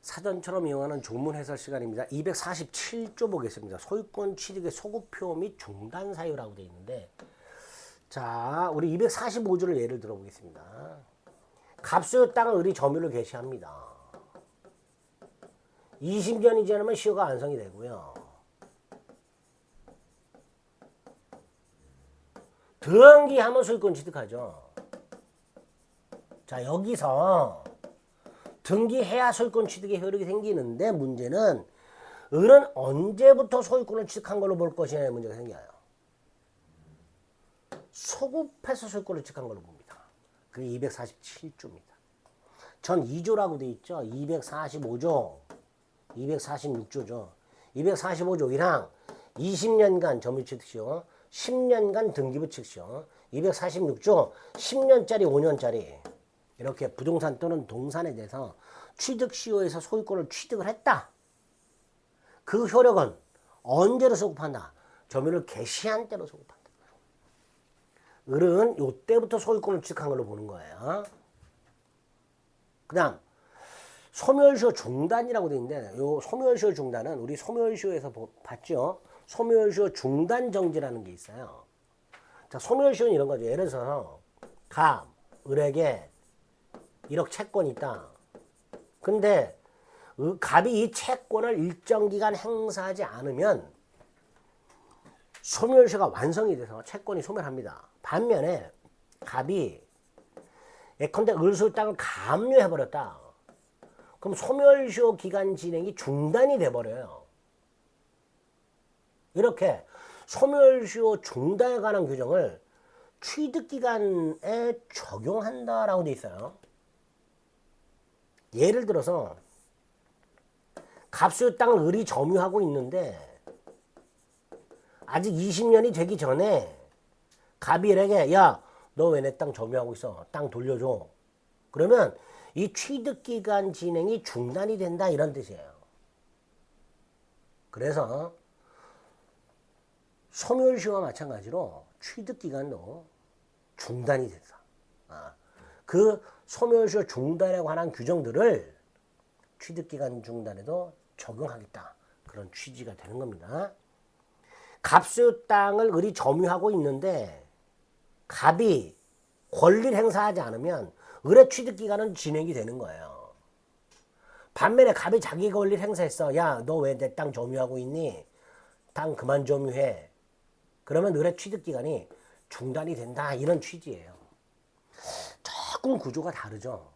사전처럼 이용하는 조문 해설 시간입니다. 247조 보겠습니다. 소유권 취득의 소급표 및 중단 사유라고 되어 있는데, 자, 우리 245조를 예를 들어 보겠습니다. 갑소유 땅을 을이 점유를 개시합니다. 20년이 지나면 시효가 완성이 되고요. 등기하면 소유권 취득하죠. 자, 여기서 등기해야 소유권 취득의 효력이 생기는데, 문제는 을은 언제부터 소유권을 취득한 걸로 볼 것이냐의 문제가 생겨요. 소급해서 소유권을 취득한 걸로 봅니다. 그게 247조입니다. 전 2조라고 돼 있죠. 245조, 246조죠. 245조 1항 20년간 점유취득시효, 10년간 등기부 취득시효, 246조 10년짜리 5년짜리 이렇게 부동산 또는 동산에 대해서 취득시효에서 소유권을 취득을 했다. 그 효력은 언제로 소급한다? 점유를 개시한 때로 소급한다. 을은 이때부터 소유권을 취득한 걸로 보는 거예요. 그 다음 소멸시효 중단이라고 되어 있는데, 요 소멸시효 중단은 우리 소멸시효에서 봤죠? 소멸시효 중단 정지라는 게 있어요. 자, 소멸시효는 이런 거죠. 예를 들어서 갑, 을에게 1억 채권이 있다. 근데 갑이 이 채권을 일정 기간 행사하지 않으면 소멸시효가 완성이 돼서 채권이 소멸합니다. 반면에 갑이 예컨대 을소유 땅을 감유해버렸다. 그럼 소멸시효 기간 진행이 중단이 돼버려요. 이렇게 소멸시효 중단에 관한 규정을 취득기간에 적용한다라고 돼 있어요. 예를 들어서 갑소유 땅을 을이 점유하고 있는데 아직 20년이 되기 전에 갑이 을에게 야, 너 왜 내 땅 점유하고 있어? 땅 돌려줘. 그러면 이 취득기간 진행이 중단이 된다, 이런 뜻이에요. 그래서 소멸시효와 마찬가지로 취득기간도 중단이 된다. 그 소멸시효 중단에 관한 규정들을 취득기간 중단에도 적용하겠다. 그런 취지가 되는 겁니다. 갑소유 땅을 을이 점유하고 있는데 갑이 권리를 행사하지 않으면 을의 취득기간은 진행이 되는 거예요. 반면에 갑이 자기 권리를 행사했어. 야, 너 왜 내 땅 점유하고 있니? 땅 그만 점유해. 그러면 을의 취득기간이 중단이 된다, 이런 취지예요. 조금 구조가 다르죠.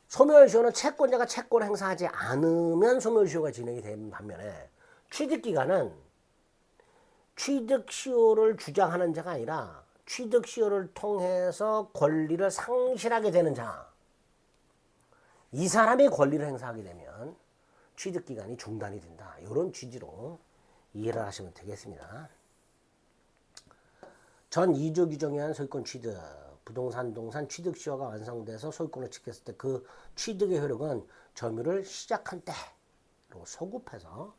소멸시효는 채권자가 채권을 행사하지 않으면 소멸시효가 진행이 되는 반면에 취득기간은 취득시효를 주장하는 자가 아니라 취득시효를 통해서 권리를 상실하게 되는 자, 이 사람이 권리를 행사하게 되면 취득기간이 중단이 된다. 이런 취지로 이해를 하시면 되겠습니다. 전 2조 규정에 의한 소유권 취득, 부동산, 동산 취득시효가 완성돼서 소유권을 취득했을 때 그 취득의 효력은 점유를 시작한 때로 소급해서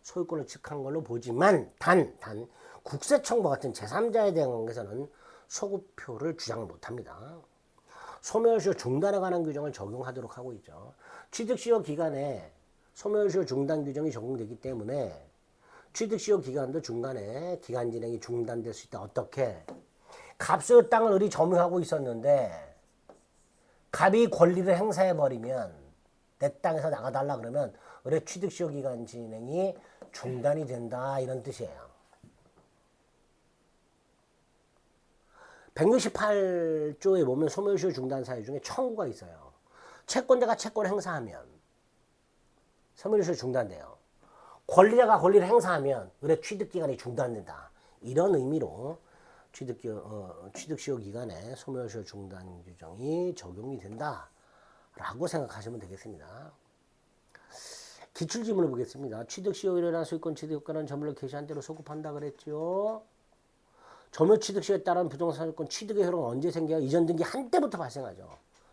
소유권을 취득한 걸로 보지만 단 국세청과 같은 제3자에 대한 관계에서는 소급표를 주장 못합니다. 소멸시효 중단에 관한 규정을 적용하도록 하고 있죠. 취득시효 기간에 소멸시효 중단 규정이 적용되기 때문에 취득시효 기간도 중간에 기간 진행이 중단될 수 있다. 어떻게? 갑소유 땅을 을이 점유하고 있었는데 갑이 권리를 행사해버리면 내 땅에서 나가달라 그러면 을의 취득시효 기간 진행이 중단이 된다, 이런 뜻이에요. 168조에 보면 소멸시효 중단 사유 중에 청구가 있어요. 채권자가 채권을 행사하면 소멸시효 중단돼요. 권리자가 권리를 행사하면 을의 취득기간이 중단된다. 이런 의미로 취득시효 기간에 소멸시효 중단 규정이 적용이 된다라고 생각하시면 되겠습니다. 기출지문을 보겠습니다. 취득시효에 일어난 소유권 취득효과는 점유를 개시한 대로 소급한다 그랬죠. 점유 취득시효에 따른 부동산 소유권 취득의 효력은 언제 생겨요? 이전 등기 한때부터 발생하죠.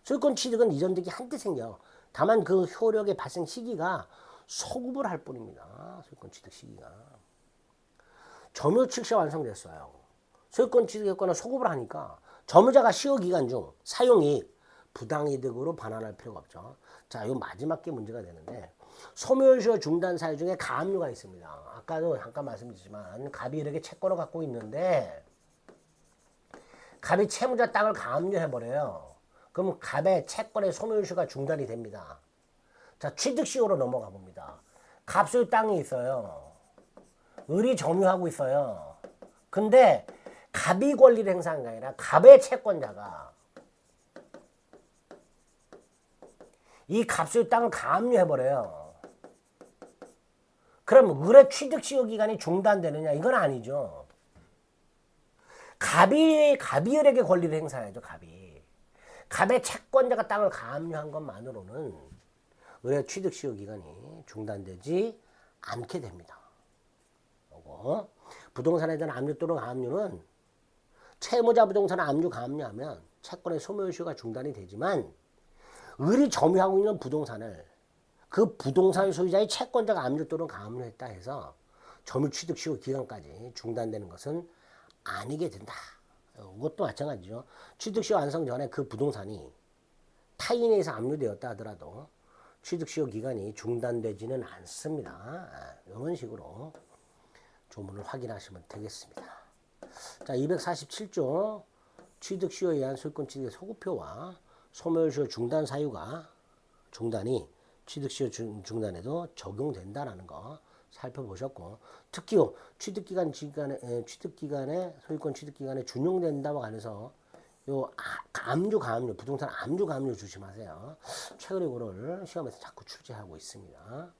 소유권 취득은 이전 등기 한때 생겨요. 다만 그 효력의 발생 시기가 소급을 할 뿐입니다. 소유권 취득 시기가. 점유 취득시효 완성됐어요. 소유권 취득 효과는 소급을 하니까 점유자가 시효 기간 중 사용이익, 부당이득으로 반환할 필요가 없죠. 자, 요 마지막 게 문제가 되는데 소멸시효 중단 사유 중에 가압류가 있습니다. 아까도 잠깐 말씀드렸지만 갑이 이렇게 채권을 갖고 있는데 갑이 채무자 땅을 가압류 해버려요. 그럼 갑의 채권의 소멸시효가 중단이 됩니다. 자, 취득시효로 넘어가 봅니다. 갑 소유 땅이 있어요. 을이 점유하고 있어요. 근데 갑이 권리를 행사한 게 아니라 갑의 채권자가 이 갑소유 땅을 가압류해버려요. 그럼 을의 취득시효 기간이 중단되느냐? 이건 아니죠. 갑이 을에게 권리를 행사해야죠. 갑의 채권자가 땅을 가압류한 것만으로는 을의 취득시효 기간이 중단되지 않게 됩니다. 그리고 부동산에 대한 압류 또는 가압류는 채무자 부동산을 압류 가압류하면 채권의 소멸시효가 중단이 되지만 을이 점유하고 있는 부동산을 그 부동산 소유자의 채권자가 압류 또는 가압류했다 해서 점유 취득시효 기간까지 중단되는 것은 아니게 된다. 이것도 마찬가지죠. 취득시효 완성 전에 그 부동산이 타인에 의해서 압류되었다 하더라도 취득시효 기간이 중단되지는 않습니다. 이런 식으로 조문을 확인하시면 되겠습니다. 자, 247조 취득시효에 의한 소유권 취득의 소급표와 소멸시효 중단 사유가 중단이 취득시효 중단에도 적용된다라는 거 살펴보셨고, 특히 취득기간에 소유권 취득기간에 준용된다고 관해서 요 가압류 부동산 압류 가압류 조심하세요. 최근에 이거를 시험에서 자꾸 출제하고 있습니다.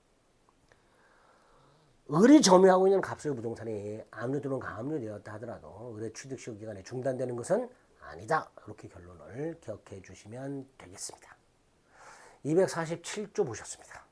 을이 점유하고 있는 갑소유 부동산이 압류 또는 가압류 되었다 하더라도 을의 취득시효 기간에 중단되는 것은 아니다. 이렇게 결론을 기억해 주시면 되겠습니다. 247조 보셨습니다.